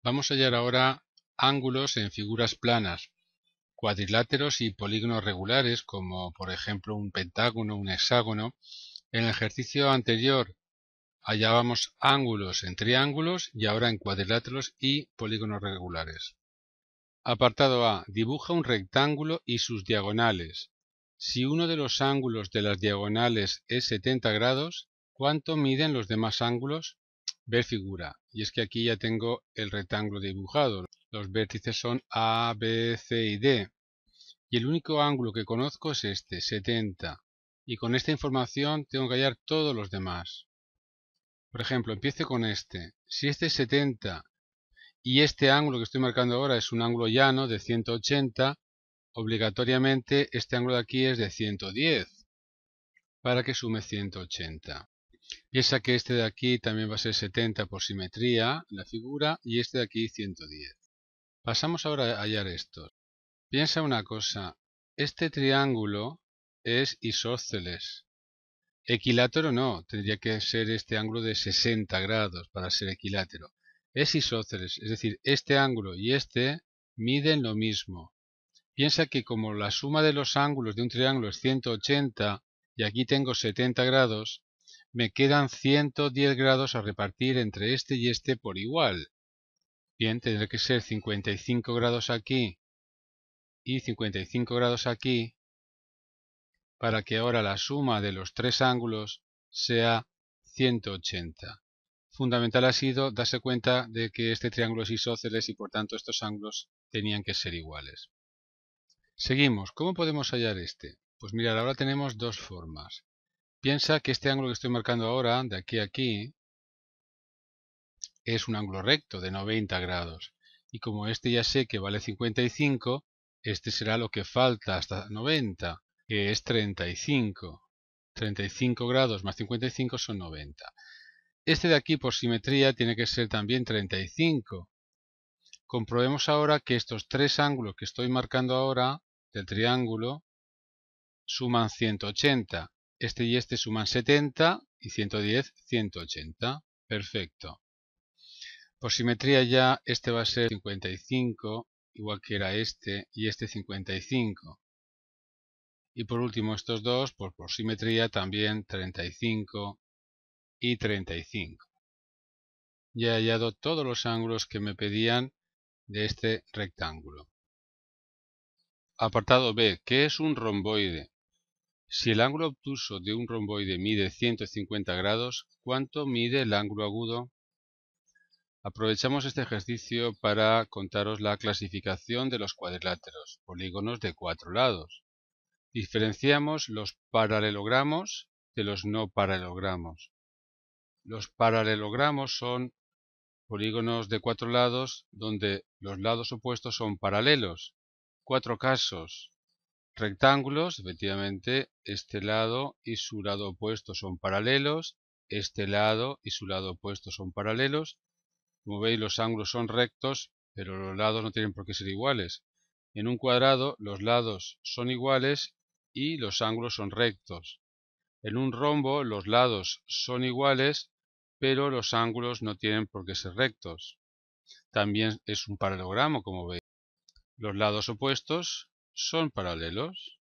Vamos a hallar ahora ángulos en figuras planas, cuadriláteros y polígonos regulares, como por ejemplo un pentágono, un hexágono. En el ejercicio anterior hallábamos ángulos en triángulos y ahora en cuadriláteros y polígonos regulares. Apartado A. Dibuja un rectángulo y sus diagonales. Si uno de los ángulos de las diagonales es 70 grados, ¿cuánto miden los demás ángulos? Ver figura. Y es que aquí ya tengo el rectángulo dibujado. Los vértices son A, B, C y D. Y el único ángulo que conozco es este, 70. Y con esta información tengo que hallar todos los demás. Por ejemplo, empiezo con este. Si este es 70 y este ángulo que estoy marcando ahora es un ángulo llano de 180, obligatoriamente este ángulo de aquí es de 110 para que sume 180. Piensa que este de aquí también va a ser 70 por simetría en la figura y este de aquí 110. Pasamos ahora a hallar estos. Piensa una cosa, este triángulo es isósceles. Equilátero no, tendría que ser este ángulo de 60 grados para ser equilátero. Es isósceles, es decir, este ángulo y este miden lo mismo. Piensa que como la suma de los ángulos de un triángulo es 180 y aquí tengo 70 grados, me quedan 110 grados a repartir entre este y este por igual. Bien, tendré que ser 55 grados aquí y 55 grados aquí para que ahora la suma de los tres ángulos sea 180. Fundamental ha sido darse cuenta de que este triángulo es isósceles y por tanto estos ángulos tenían que ser iguales. Seguimos. ¿Cómo podemos hallar este? Pues mirad, ahora tenemos dos formas. Piensa que este ángulo que estoy marcando ahora, de aquí a aquí, es un ángulo recto de 90 grados. Y como este ya sé que vale 55, este será lo que falta hasta 90, que es 35. 35 grados más 55 son 90. Este de aquí, por simetría, tiene que ser también 35. Comprobemos ahora que estos tres ángulos que estoy marcando ahora del triángulo suman 180. Este y este suman 70 y 110, 180. Perfecto. Por simetría ya este va a ser 55, igual que era este, y este 55. Y por último estos dos, por simetría también 35 y 35. Ya he hallado todos los ángulos que me pedían de este rectángulo. Apartado B. ¿Qué es un romboide? Si el ángulo obtuso de un romboide mide 150 grados, ¿cuánto mide el ángulo agudo? Aprovechamos este ejercicio para contaros la clasificación de los cuadriláteros, polígonos de cuatro lados. Diferenciamos los paralelogramos de los no paralelogramos. Los paralelogramos son polígonos de cuatro lados donde los lados opuestos son paralelos. Cuatro casos. Rectángulos, efectivamente, este lado y su lado opuesto son paralelos, este lado y su lado opuesto son paralelos. Como veis, los ángulos son rectos, pero los lados no tienen por qué ser iguales. En un cuadrado, los lados son iguales y los ángulos son rectos. En un rombo, los lados son iguales, pero los ángulos no tienen por qué ser rectos. También es un paralelogramo, como veis. Los lados opuestos son paralelos.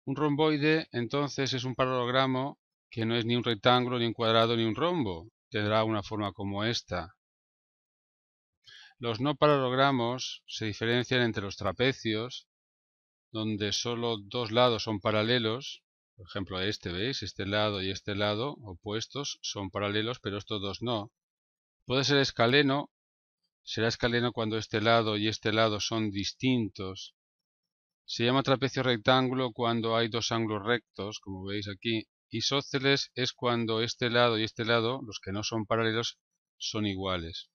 Un romboide, entonces, es un paralelogramo que no es ni un rectángulo, ni un cuadrado, ni un rombo. Tendrá una forma como esta. Los no paralelogramos se diferencian entre los trapecios, donde solo dos lados son paralelos. Por ejemplo, este, ¿veis? Este lado y este lado opuestos son paralelos, pero estos dos no. Puede ser escaleno. Será escaleno cuando este lado y este lado son distintos. Se llama trapecio rectángulo cuando hay dos ángulos rectos, como veis aquí. Isósceles es cuando este lado y este lado, los que no son paralelos, son iguales.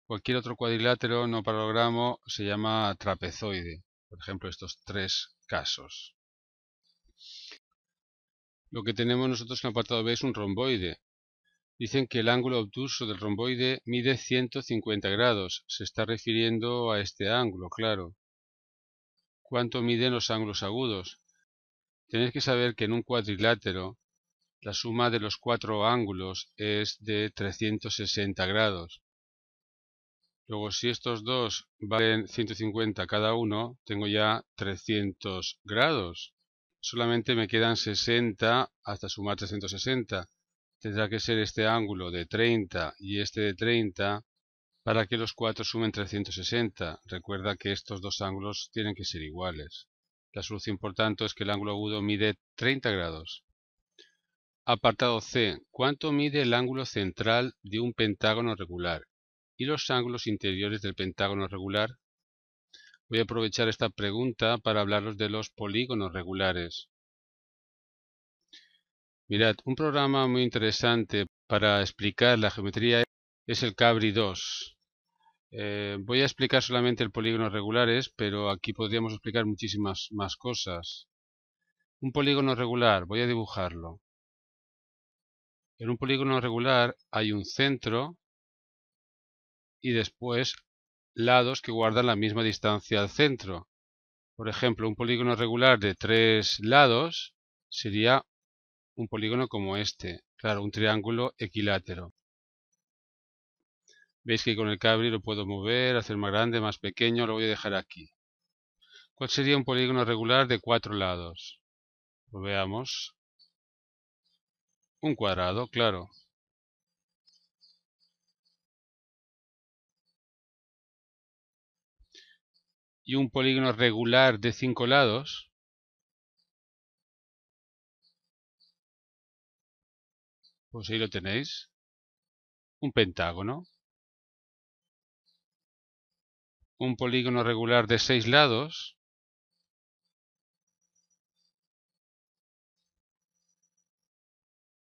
Cualquier otro cuadrilátero no paralelogramo se llama trapezoide. Por ejemplo, estos tres casos. Lo que tenemos nosotros en el apartado B es un romboide. Dicen que el ángulo obtuso del romboide mide 150 grados. Se está refiriendo a este ángulo, claro. ¿Cuánto miden los ángulos agudos? Tenéis que saber que en un cuadrilátero la suma de los cuatro ángulos es de 360 grados. Luego, si estos dos valen 150 cada uno, tengo ya 300 grados. Solamente me quedan 60 hasta sumar 360. Tendrá que ser este ángulo de 30 y este de 30 para que los cuatro sumen 360. Recuerda que estos dos ángulos tienen que ser iguales. La solución, por tanto, es que el ángulo agudo mide 30 grados. Apartado C. ¿Cuánto mide el ángulo central de un pentágono regular? ¿Y los ángulos interiores del pentágono regular? Voy a aprovechar esta pregunta para hablaros de los polígonos regulares. Mirad, un programa muy interesante para explicar la geometría es el Cabri-2. Voy a explicar solamente el polígonos regulares, pero aquí podríamos explicar muchísimas más cosas. Un polígono regular, voy a dibujarlo. En un polígono regular hay un centro y después lados que guardan la misma distancia al centro. Por ejemplo, un polígono regular de 3 lados sería un polígono como este. Claro, un triángulo equilátero. Veis que con el Cabri lo puedo mover, hacer más grande, más pequeño, lo voy a dejar aquí. ¿Cuál sería un polígono regular de 4 lados? Lo veamos. Un cuadrado, claro. ¿Y un polígono regular de 5 lados? Pues ahí lo tenéis. Un pentágono. Un polígono regular de 6 lados.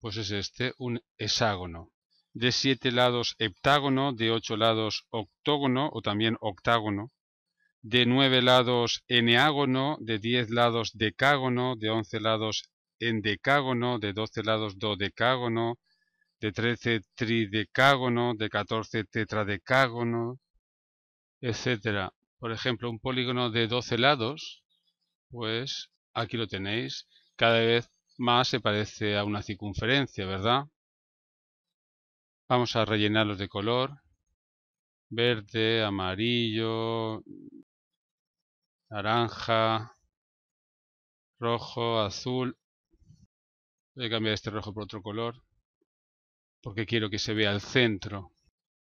Pues es este, un hexágono. De 7 lados heptágono, de 8 lados octógono o también octágono. De 9 lados eneágono, de 10 lados decágono, de 11 lados endecágono, de 12 lados dodecágono, de 13 tridecágono, de 14 tetradecágono, etcétera. Por ejemplo, un polígono de 12 lados, pues aquí lo tenéis, cada vez más se parece a una circunferencia, ¿verdad? Vamos a rellenarlos de color, verde, amarillo, naranja, rojo, azul. Voy a cambiar este rojo por otro color, porque quiero que se vea el centro.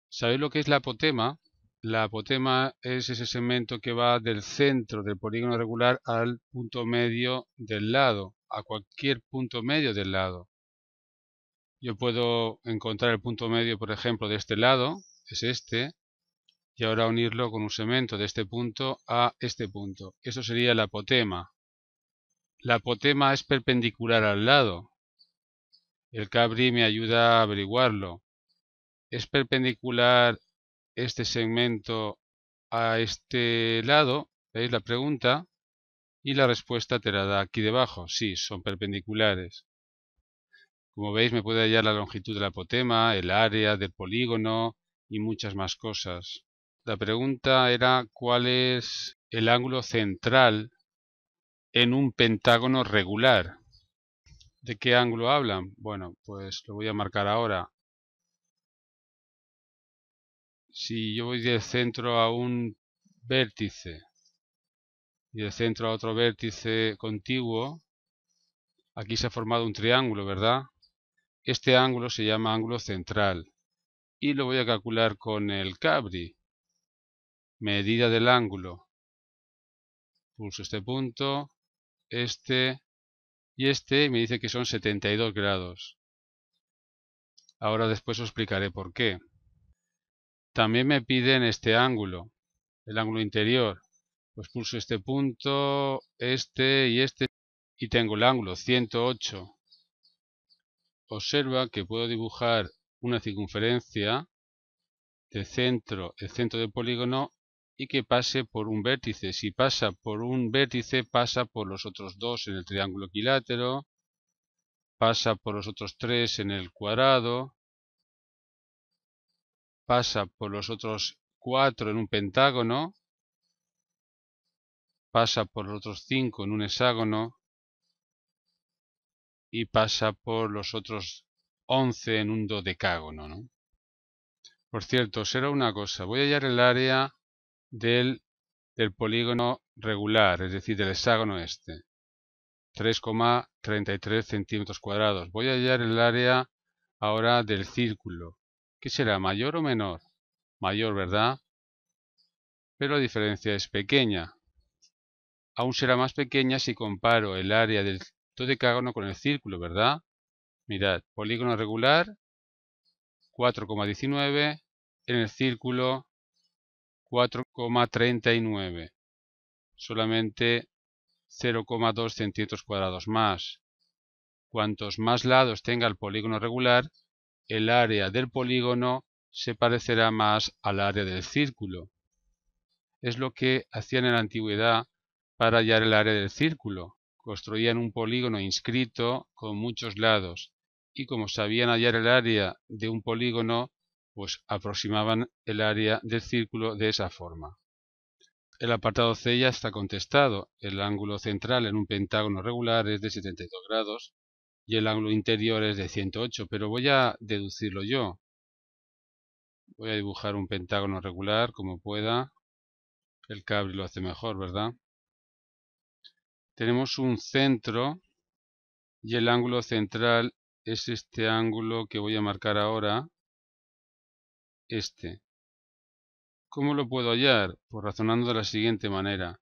¿Sabéis lo que es la apotema? La apotema es ese segmento que va del centro del polígono regular al punto medio del lado, a cualquier punto medio del lado. Yo puedo encontrar el punto medio, por ejemplo, de este lado, es este, y ahora unirlo con un segmento de este punto a este punto. Eso sería la apotema. La apotema es perpendicular al lado. El Cabri me ayuda a averiguarlo. Es perpendicular este segmento a este lado, ¿veis la pregunta? Y la respuesta te la da aquí debajo. Sí, son perpendiculares. Como veis, me puede hallar la longitud de la apotema, el área del polígono y muchas más cosas. La pregunta era ¿cuál es el ángulo central en un pentágono regular? ¿De qué ángulo hablan? Bueno, pues lo voy a marcar ahora. Si yo voy del centro a un vértice y del centro a otro vértice contiguo, aquí se ha formado un triángulo, ¿verdad? Este ángulo se llama ángulo central y lo voy a calcular con el Cabri. Medida del ángulo. Pulso este punto, este y este y me dice que son 72 grados. Ahora después os explicaré por qué. También me piden este ángulo, el ángulo interior. Pues pulso este punto, este y tengo el ángulo 108. Observa que puedo dibujar una circunferencia de centro, el centro del polígono y que pase por un vértice. Si pasa por un vértice, pasa por los otros dos en el triángulo equilátero, pasa por los otros tres en el cuadrado, pasa por los otros 4 en un pentágono, pasa por los otros 5 en un hexágono y pasa por los otros 11 en un dodecágono, ¿no? Por cierto, observa una cosa. Voy a hallar el área del polígono regular, es decir, del hexágono este. 3,33 centímetros cuadrados. Voy a hallar el área ahora del círculo. ¿Qué será? ¿Mayor o menor? Mayor, ¿verdad? Pero la diferencia es pequeña. Aún será más pequeña si comparo el área del dodecágono con el círculo, ¿verdad? Mirad, polígono regular 4,19, en el círculo 4,39, solamente 0,2 centímetros cuadrados más. Cuantos más lados tenga el polígono regular, el área del polígono se parecerá más al área del círculo. Es lo que hacían en la antigüedad para hallar el área del círculo. Construían un polígono inscrito con muchos lados y como sabían hallar el área de un polígono, pues aproximaban el área del círculo de esa forma. El apartado C ya está contestado. El ángulo central en un pentágono regular es de 72 grados y el ángulo interior es de 108, pero voy a deducirlo yo. Voy a dibujar un pentágono regular como pueda. El Cabri lo hace mejor, ¿verdad? Tenemos un centro y el ángulo central es este ángulo que voy a marcar ahora, este. ¿Cómo lo puedo hallar? Pues razonando de la siguiente manera.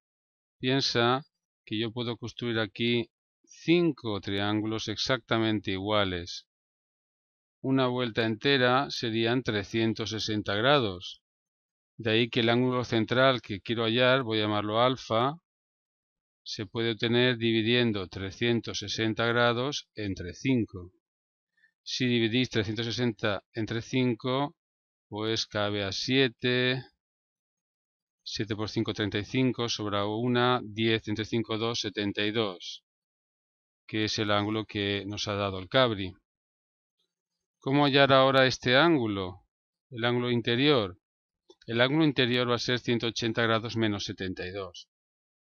Piensa que yo puedo construir aquí 5 triángulos exactamente iguales. Una vuelta entera serían 360 grados. De ahí que el ángulo central que quiero hallar, voy a llamarlo alfa, se puede obtener dividiendo 360 grados entre 5. Si dividís 360 entre 5, pues cabe a 7. 7 por 5, 35, sobra 1, 10 entre 5, 2, 72, que es el ángulo que nos ha dado el Cabri. ¿Cómo hallar ahora este ángulo? El ángulo interior. El ángulo interior va a ser 180 grados menos 72.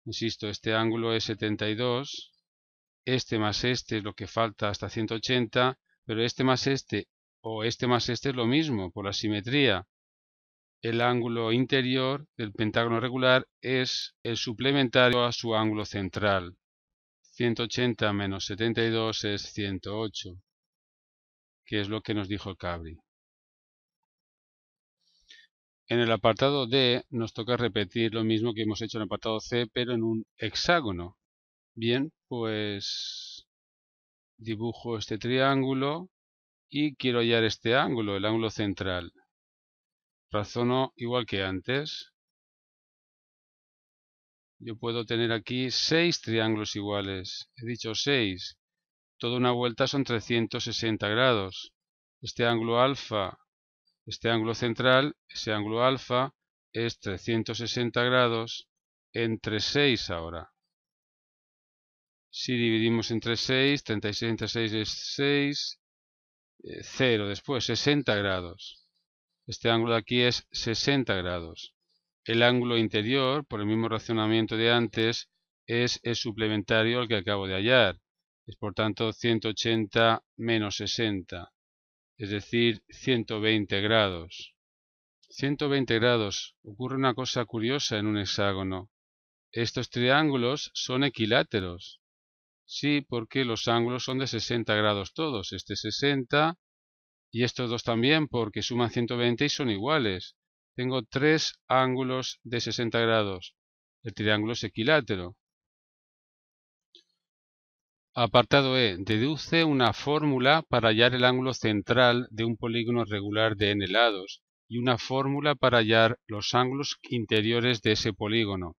Insisto, este ángulo es 72, este más este es lo que falta hasta 180, pero este más este o este más este es lo mismo por la simetría. El ángulo interior del pentágono regular es el suplementario a su ángulo central. 180 menos 72 es 108, que es lo que nos dijo el Cabri. En el apartado D nos toca repetir lo mismo que hemos hecho en el apartado C, pero en un hexágono. Bien, pues dibujo este triángulo y quiero hallar este ángulo, el ángulo central. Razono igual que antes. Yo puedo tener aquí 6 triángulos iguales. He dicho 6. Toda una vuelta son 360 grados. Este ángulo alfa, este ángulo central, ese ángulo alfa es 360 grados entre 6 ahora. Si dividimos entre 6, 36 entre 6 es 6, 0 después, 60 grados. Este ángulo de aquí es 60 grados. El ángulo interior, por el mismo razonamiento de antes, es el suplementario al que acabo de hallar. Es por tanto 180 menos 60, es decir, 120 grados. 120 grados. Ocurre una cosa curiosa en un hexágono. Estos triángulos son equiláteros. Sí, porque los ángulos son de 60 grados todos. Este 60 y estos dos también porque suman 120 y son iguales. Tengo 3 ángulos de 60 grados. El triángulo es equilátero. Apartado E. Deduce una fórmula para hallar el ángulo central de un polígono regular de n lados y una fórmula para hallar los ángulos interiores de ese polígono.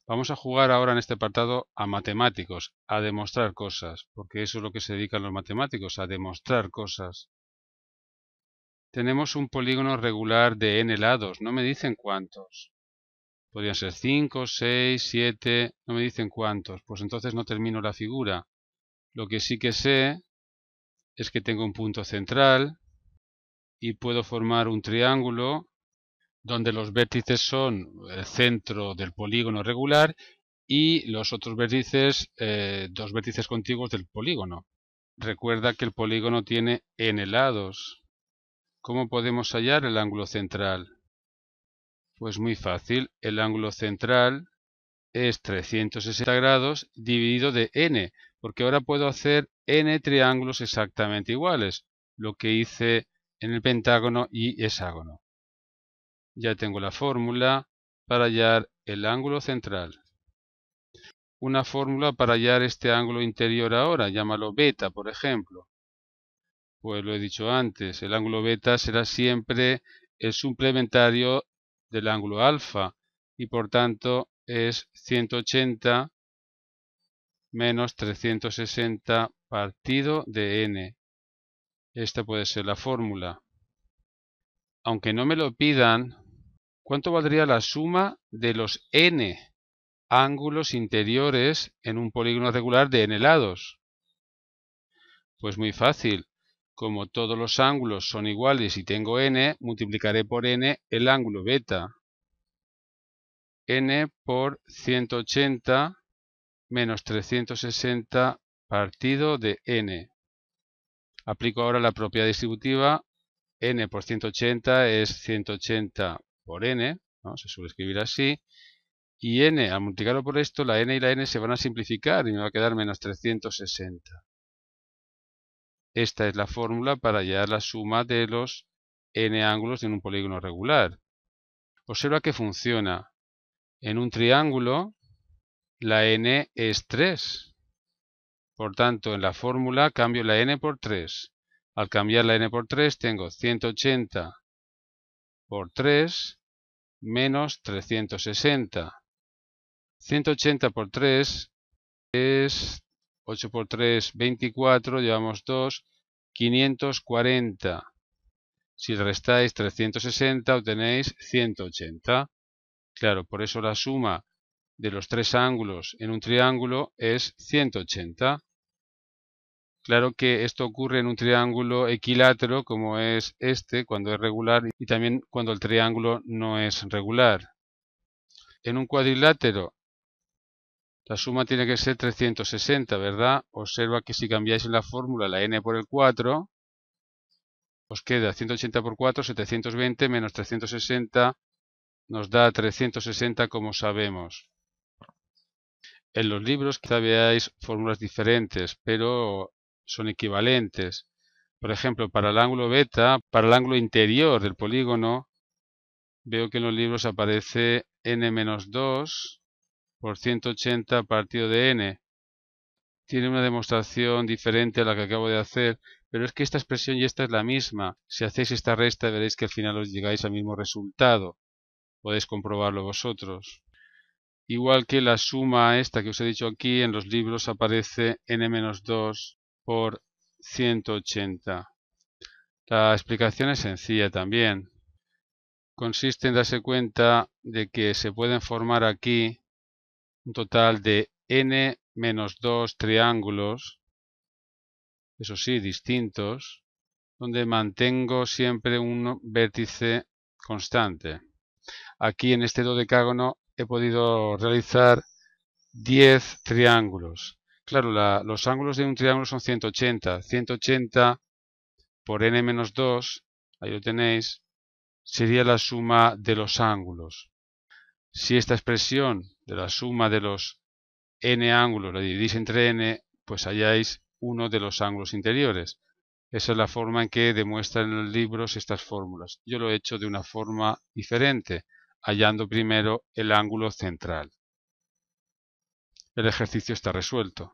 Vamos a jugar ahora en este apartado a matemáticos, a demostrar cosas, porque eso es lo que se dedican los matemáticos, a demostrar cosas. Tenemos un polígono regular de n lados, no me dicen cuántos. Podrían ser 5, 6, 7, no me dicen cuántos, pues entonces no termino la figura. Lo que sí que sé es que tengo un punto central y puedo formar un triángulo donde los vértices son el centro del polígono regular y los otros vértices, dos vértices contiguos del polígono. Recuerda que el polígono tiene n lados. ¿Cómo podemos hallar el ángulo central? Pues muy fácil, el ángulo central es 360 grados dividido de n, porque ahora puedo hacer n triángulos exactamente iguales, lo que hice en el pentágono y hexágono. Ya tengo la fórmula para hallar el ángulo central. Una fórmula para hallar este ángulo interior ahora, llámalo beta, por ejemplo. Pues lo he dicho antes, el ángulo beta será siempre el suplementario del ángulo alfa y por tanto es 180 menos 360 partido de n. Esta puede ser la fórmula. Aunque no me lo pidan, ¿cuánto valdría la suma de los n ángulos interiores en un polígono regular de n lados? Pues muy fácil. Como todos los ángulos son iguales y tengo n, multiplicaré por n el ángulo beta. N por 180 menos 360 partido de n. Aplico ahora la propiedad distributiva. N por 180 es 180 por n, ¿no? Se suele escribir así. Y n, al multiplicarlo por esto, la n y la n se van a simplificar y me va a quedar menos 360. Esta es la fórmula para hallar la suma de los n ángulos en un polígono regular. Observa que funciona. En un triángulo, la n es 3. Por tanto, en la fórmula cambio la n por 3. Al cambiar la n por 3, tengo 180 por 3 menos 360. 180 por 3 es 8 por 3, 24, llevamos 2, 540. Si restáis 360 obtenéis 180. Claro, por eso la suma de los tres ángulos en un triángulo es 180. Claro que esto ocurre en un triángulo equilátero como es este, cuando es regular, y también cuando el triángulo no es regular. En un cuadrilátero la suma tiene que ser 360, ¿verdad? Observa que si cambiáis en la fórmula la n por el 4, os queda 180 por 4, 720 menos 360 nos da 360 como sabemos. En los libros quizá veáis fórmulas diferentes, pero son equivalentes. Por ejemplo, para el ángulo beta, para el ángulo interior del polígono, veo que en los libros aparece n-2 por 180 partido de n. Tiene una demostración diferente a la que acabo de hacer, pero es que esta expresión y esta es la misma. Si hacéis esta resta veréis que al final os llegáis al mismo resultado. Podéis comprobarlo vosotros. Igual que la suma esta que os he dicho aquí, en los libros aparece n-2 por 180. La explicación es sencilla también. Consiste en darse cuenta de que se pueden formar aquí un total de n-2 triángulos, eso sí, distintos, donde mantengo siempre un vértice constante. Aquí en este dodecágono he podido realizar 10 triángulos. Claro, los ángulos de un triángulo son 180. 180 por n-2, ahí lo tenéis, sería la suma de los ángulos. Si esta expresión de la suma de los n ángulos la dividís entre n, pues halláis uno de los ángulos interiores. Esa es la forma en que demuestran en los libros estas fórmulas. Yo lo he hecho de una forma diferente, hallando primero el ángulo central. El ejercicio está resuelto.